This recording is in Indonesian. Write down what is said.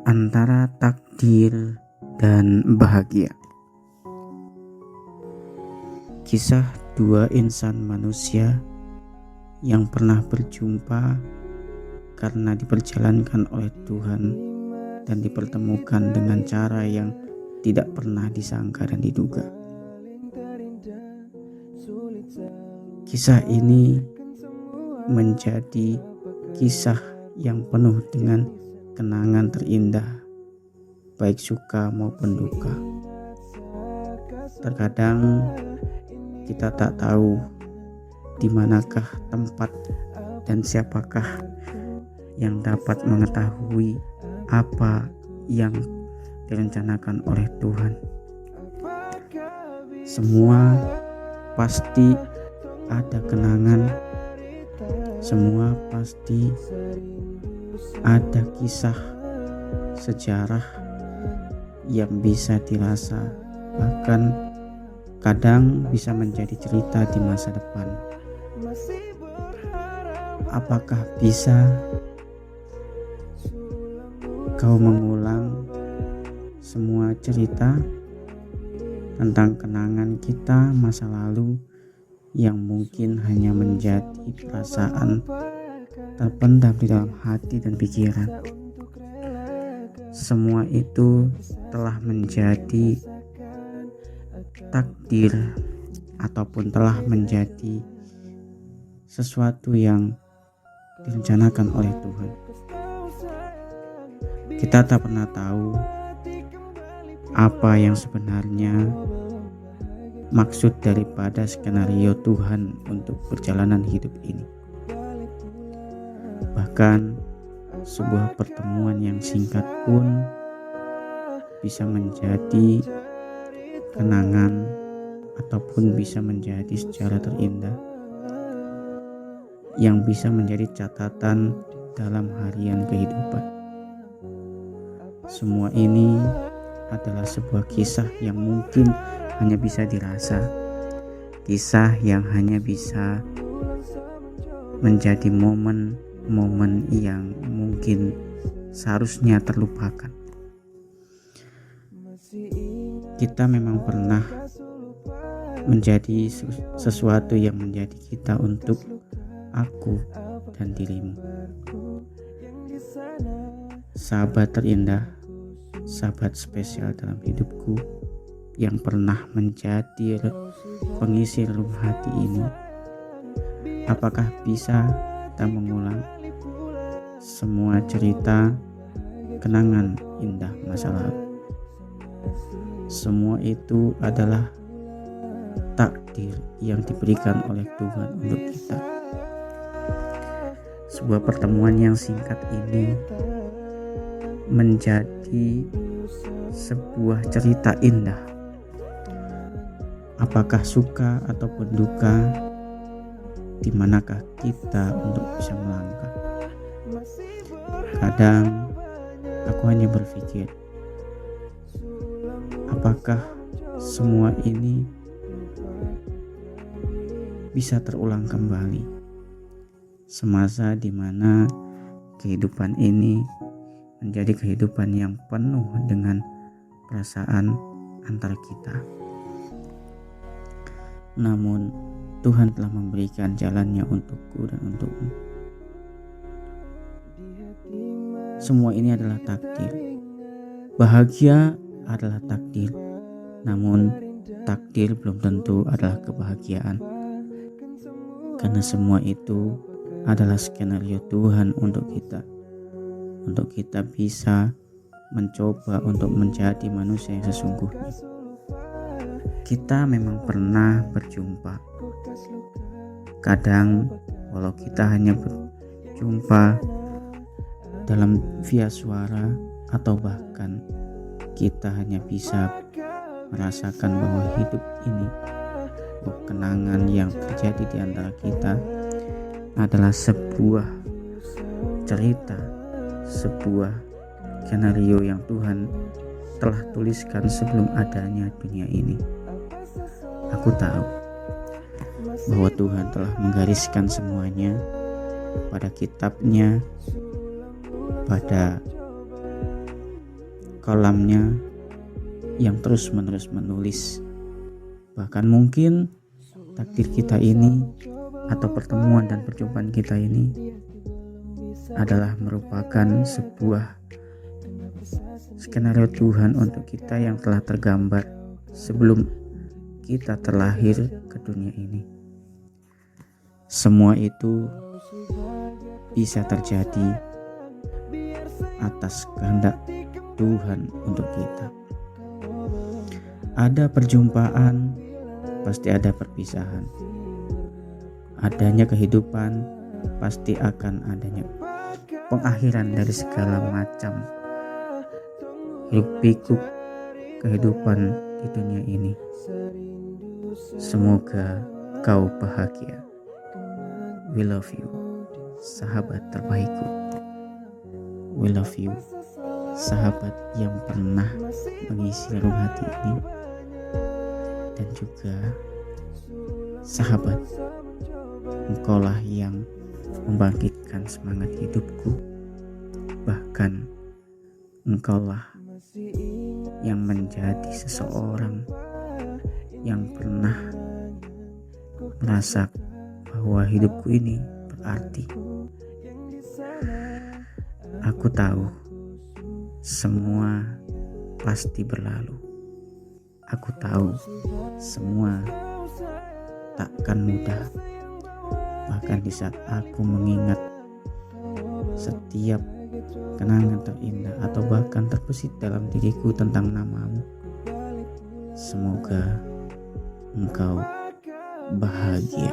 antara takdir dan bahagia. Kisah dua insan manusia yang pernah berjumpa karena diperjalankan oleh Tuhan dan dipertemukan dengan cara yang tidak pernah disangka dan diduga. Kisah ini menjadi kisah yang penuh dengan kenangan terindah, baik suka maupun duka. Terkadang kita tak tahu di manakah tempat dan siapakah yang dapat mengetahui apa yang direncanakan oleh Tuhan. Semua pasti ada kenangan, semua pasti ada kisah sejarah yang bisa dirasa, bahkan kadang bisa menjadi cerita di masa depan. Apakah bisa kau mengulang semua cerita tentang kenangan kita masa lalu yang mungkin hanya menjadi perasaan terpendam di dalam hati dan pikiran? Semua itu telah menjadi takdir ataupun telah menjadi sesuatu yang direncanakan oleh Tuhan. Kita tak pernah tahu apa yang sebenarnya maksud daripada skenario Tuhan untuk perjalanan hidup ini. Bahkan sebuah pertemuan yang singkat pun bisa menjadi kenangan ataupun bisa menjadi sejarah terindah yang bisa menjadi catatan dalam harian kehidupan. Semua ini adalah sebuah kisah yang mungkin hanya bisa dirasa, kisah yang hanya bisa menjadi momen-momen yang mungkin seharusnya terlupakan. Kita memang pernah menjadi sesuatu yang menjadi kita untuk aku dan dirimu. Sahabat terindah, sahabat spesial dalam hidupku yang pernah menjadi pengisi relung hati ini, apakah bisa kita mengulang semua cerita kenangan indah masa lalu? Semua itu adalah takdir yang diberikan oleh Tuhan untuk kita. Sebuah pertemuan yang singkat ini menjadi sebuah cerita indah. Apakah suka ataupun duka, di manakah kita untuk bisa melangkah? Kadang aku hanya berpikir, apakah semua ini bisa terulang kembali semasa di mana kehidupan ini menjadi kehidupan yang penuh dengan perasaan antara kita. Namun Tuhan telah memberikan jalannya untukku dan untukmu. Semua ini adalah takdir. Bahagia adalah takdir, namun takdir belum tentu adalah kebahagiaan. Karena semua itu adalah skenario Tuhan untuk kita bisa mencoba untuk menjadi manusia yang sesungguhnya. Kita memang pernah berjumpa. Kadang walau kita hanya berjumpa dalam via suara atau bahkan kita hanya bisa merasakan bahwa hidup ini, bahwa kenangan yang terjadi di antara kita adalah sebuah cerita, sebuah skenario yang Tuhan telah tuliskan sebelum adanya dunia ini. Aku tahu bahwa Tuhan telah menggariskan semuanya pada kitabnya, pada kolamnya yang terus-menerus menulis. Bahkan mungkin takdir kita ini atau pertemuan dan perjumpaan kita ini adalah merupakan sebuah skenario Tuhan untuk kita yang telah tergambar sebelum kita terlahir ke dunia ini. Semua itu bisa terjadi atas kehendak Tuhan untuk kita. Ada perjumpaan, pasti ada perpisahan. Adanya kehidupan, pasti akan adanya pengakhiran dari segala macam hiruk-pikuk kehidupan di dunia ini. Semoga kau bahagia. We love you, sahabat terbaikku. We love you, sahabat yang pernah mengisi relung hati ini. Dan juga sahabat, engkaulah yang membangkitkan semangat hidupku. Bahkan engkaulah yang menjadi seseorang yang pernah merasa bahwa hidupku ini berarti. Aku tahu semua pasti berlalu. Aku tahu semua takkan mudah. Bahkan di saat aku mengingat setiap kenangan terindah atau bahkan terbesit dalam diriku tentang namamu, semoga engkau bahagia.